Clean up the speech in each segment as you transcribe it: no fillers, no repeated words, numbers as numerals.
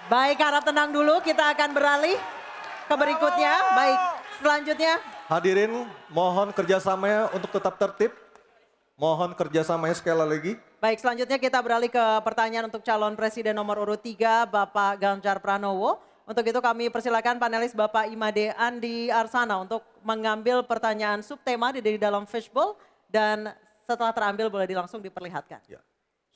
Baik, harap tenang dulu, kita akan beralih ke berikutnya. Baik, selanjutnya. Hadirin, mohon kerjasamanya untuk tetap tertib. Mohon kerjasamanya sekali lagi. Baik, selanjutnya kita beralih ke pertanyaan untuk calon presiden nomor urut 3, Bapak Ganjar Pranowo. Untuk itu kami persilakan panelis Bapak Imade Andi Arsana untuk mengambil pertanyaan subtema di dalam fishbowl dan setelah terambil boleh langsung diperlihatkan. Ya.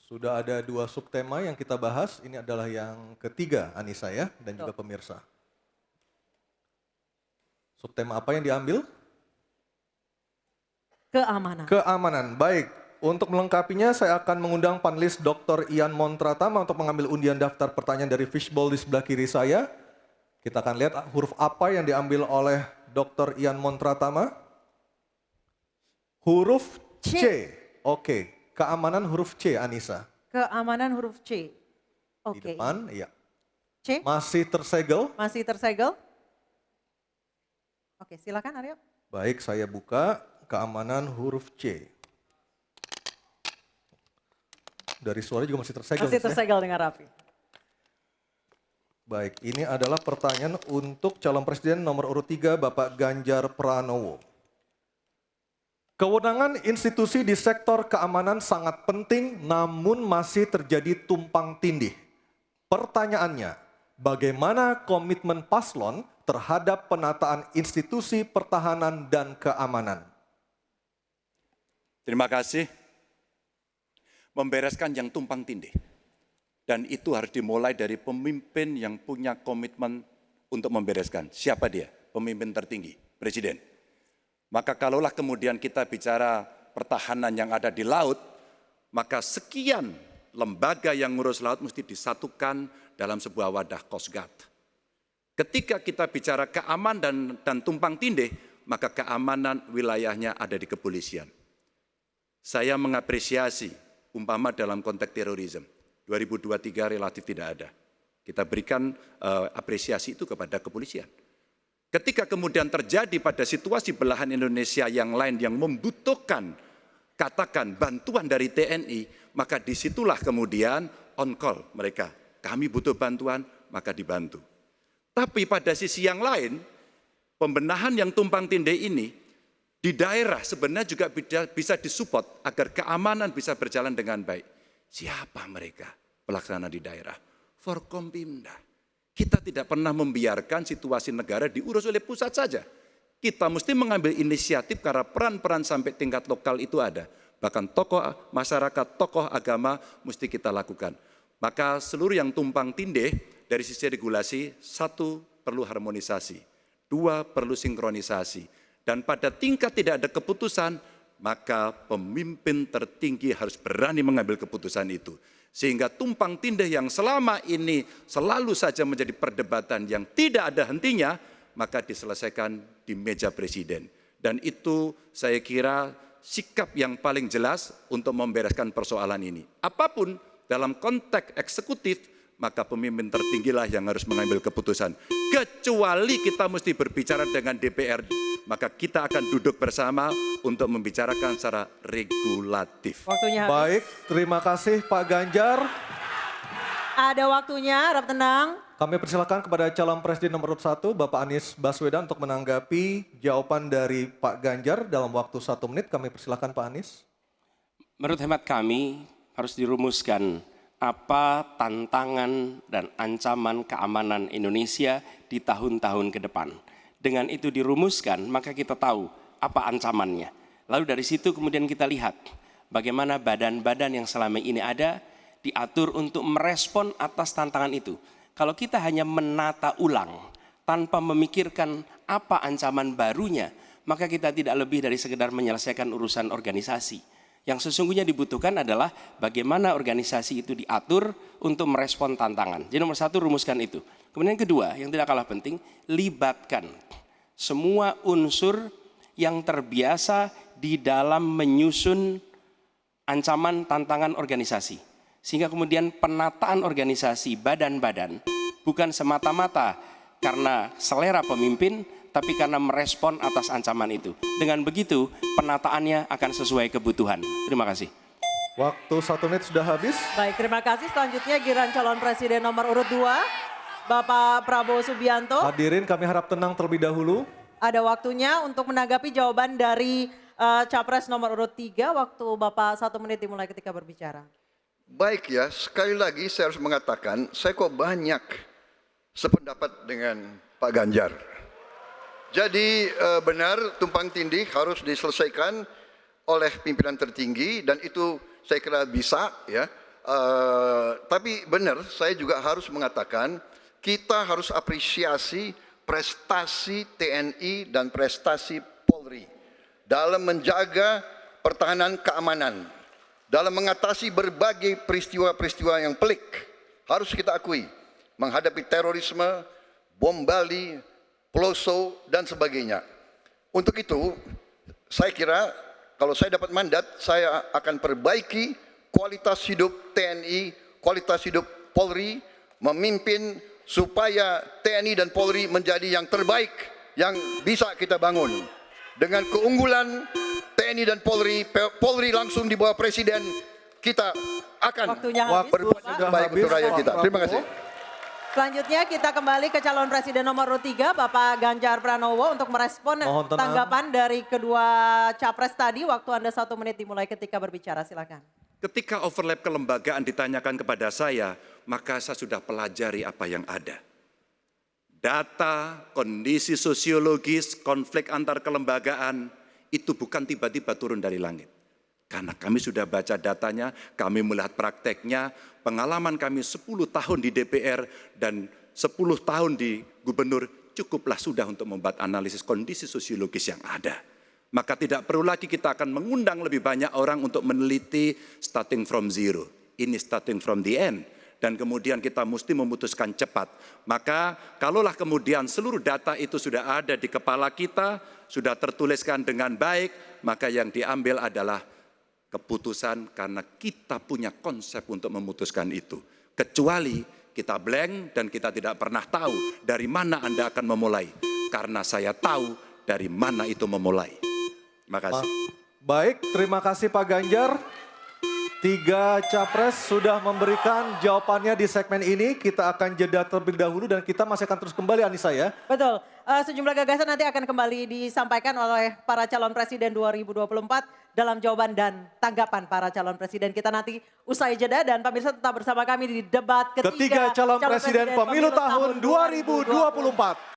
Sudah ada 2 subtema yang kita bahas, ini adalah yang ketiga Anissa ya, dan juga pemirsa. Subtema apa yang diambil? Keamanan. Keamanan, baik. Untuk melengkapinya saya akan mengundang panelis Dr. Ian Montratama untuk mengambil undian daftar pertanyaan dari fishbowl di sebelah kiri saya. Kita akan lihat huruf apa yang diambil oleh Dr. Ian Montratama. Huruf C. Oke, keamanan huruf C, Anissa. Keamanan huruf C. Di depan, iya. C. Masih tersegel. Masih tersegel. Oke, silakan Aryo. Baik, saya buka keamanan huruf C. Dari suara juga masih tersegel. Masih tersegel dengan rapi. Baik, ini adalah pertanyaan untuk calon presiden nomor urut 3 Bapak Ganjar Pranowo. Kewenangan institusi di sektor keamanan sangat penting namun masih terjadi tumpang tindih. Pertanyaannya, bagaimana komitmen paslon terhadap penataan institusi pertahanan dan keamanan? Terima kasih. Membereskan yang tumpang tindih. Dan itu harus dimulai dari pemimpin yang punya komitmen untuk membereskan. Siapa dia? Pemimpin tertinggi, Presiden. Maka kalaulah kemudian kita bicara pertahanan yang ada di laut, maka sekian lembaga yang ngurus laut mesti disatukan dalam sebuah wadah Coast Guard. Ketika kita bicara keamanan dan tumpang tindih, maka keamanan wilayahnya ada di kepolisian. Saya mengapresiasi umpama dalam konteks terorisme. 2023 relatif tidak ada. Kita berikan apresiasi itu kepada kepolisian. Ketika kemudian terjadi pada situasi belahan Indonesia yang lain yang membutuhkan katakan bantuan dari TNI, maka disitulah kemudian on call mereka. Kami butuh bantuan, maka dibantu. Tapi pada sisi yang lain, pembenahan yang tumpang tindih ini di daerah sebenarnya juga bisa disupport agar keamanan bisa berjalan dengan baik. Siapa mereka pelaksana di daerah? Forkompimda. Kita tidak pernah membiarkan situasi negara diurus oleh pusat saja. Kita mesti mengambil inisiatif karena peran-peran sampai tingkat lokal itu ada. Bahkan tokoh masyarakat, tokoh agama mesti kita lakukan. Maka seluruh yang tumpang tindih dari sisi regulasi, 1 perlu harmonisasi, 2 perlu sinkronisasi. Dan pada tingkat tidak ada keputusan, maka pemimpin tertinggi harus berani mengambil keputusan itu. Sehingga tumpang tindih yang selama ini selalu saja menjadi perdebatan yang tidak ada hentinya, maka diselesaikan di meja presiden. Dan itu saya kira sikap yang paling jelas untuk membereskan persoalan ini. Apapun dalam konteks eksekutif, maka pemimpin tertinggilah yang harus mengambil keputusan. Kecuali kita mesti berbicara dengan DPR, maka kita akan duduk bersama untuk membicarakan secara regulatif. Waktunya habis. Baik, terima kasih Pak Ganjar. Ada waktunya, harap tenang. Kami persilakan kepada calon presiden nomor 1 Bapak Anies Baswedan untuk menanggapi jawaban dari Pak Ganjar dalam waktu 1 menit. Kami persilakan Pak Anies. Menurut hemat kami harus dirumuskan apa tantangan dan ancaman keamanan Indonesia di tahun-tahun ke depan. Dengan itu dirumuskan, maka kita tahu apa ancamannya. Lalu dari situ kemudian kita lihat bagaimana badan-badan yang selama ini ada diatur untuk merespon atas tantangan itu. Kalau kita hanya menata ulang tanpa memikirkan apa ancaman barunya, maka kita tidak lebih dari sekedar menyelesaikan urusan organisasi. Yang sesungguhnya dibutuhkan adalah bagaimana organisasi itu diatur untuk merespon tantangan. Jadi nomor 1 rumuskan itu. Kemudian yang kedua yang tidak kalah penting, libatkan semua unsur yang terbiasa di dalam menyusun ancaman tantangan organisasi. Sehingga kemudian penataan organisasi badan-badan bukan semata-mata karena selera pemimpin, tapi karena merespon atas ancaman itu. Dengan begitu, penataannya akan sesuai kebutuhan. Terima kasih. Waktu 1 menit sudah habis. Baik, terima kasih. Selanjutnya giliran calon presiden nomor urut 2, Bapak Prabowo Subianto. Hadirin kami harap tenang terlebih dahulu. Ada waktunya untuk menanggapi jawaban dari Capres nomor urut 3. Waktu Bapak 1 menit dimulai ketika berbicara. Baik ya, sekali lagi saya harus mengatakan, saya kok banyak sependapat dengan Pak Ganjar. Jadi benar tumpang tindih harus diselesaikan oleh pimpinan tertinggi dan itu saya kira bisa ya. Tapi benar saya juga harus mengatakan kita harus apresiasi prestasi TNI dan prestasi Polri dalam menjaga pertahanan keamanan, dalam mengatasi berbagai peristiwa-peristiwa yang pelik. Harus kita akui, menghadapi terorisme, bom Bali, Peloso, dan sebagainya. Untuk itu, saya kira kalau saya dapat mandat, saya akan perbaiki kualitas hidup TNI, kualitas hidup Polri, memimpin supaya TNI dan Polri menjadi yang terbaik yang bisa kita bangun. Dengan keunggulan TNI dan Polri, Polri langsung di bawah Presiden, kita akan Waktunya habis, berbuat Bapak. yang terbaik untuk rakyat kita. Terima kasih. Selanjutnya kita kembali ke calon presiden nomor urut 3, Bapak Ganjar Pranowo untuk merespon Mohon tenang. tanggapan dari kedua capres tadi. Waktu Anda 1 menit dimulai ketika berbicara, silakan. Ketika overlap kelembagaan ditanyakan kepada saya, maka saya sudah pelajari apa yang ada. Data, kondisi sosiologis, konflik antar kelembagaan, itu bukan tiba-tiba turun dari langit. Karena kami sudah baca datanya, kami melihat prakteknya, pengalaman kami 10 tahun di DPR dan 10 tahun di gubernur, cukuplah sudah untuk membuat analisis kondisi sosiologis yang ada. Maka tidak perlu lagi kita akan mengundang lebih banyak orang untuk meneliti starting from zero. Ini starting from the end. Dan kemudian kita mesti memutuskan cepat. Maka kalaulah kemudian seluruh data itu sudah ada di kepala kita, sudah tertuliskan dengan baik, maka yang diambil adalah keputusan karena kita punya konsep untuk memutuskan itu. Kecuali kita blank dan kita tidak pernah tahu dari mana Anda akan memulai. Karena saya tahu dari mana itu memulai. Terima kasih. Baik, terima kasih Pak Ganjar. 3 capres sudah memberikan jawabannya di segmen ini. Kita akan jeda terlebih dahulu dan kita masih akan terus kembali, Anissa ya. Betul, sejumlah gagasan nanti akan kembali disampaikan oleh para calon presiden 2024 dalam jawaban dan tanggapan para calon presiden. Kita nanti usai jeda dan pemirsa tetap bersama kami di debat Ketiga calon presiden pemilu tahun 2024.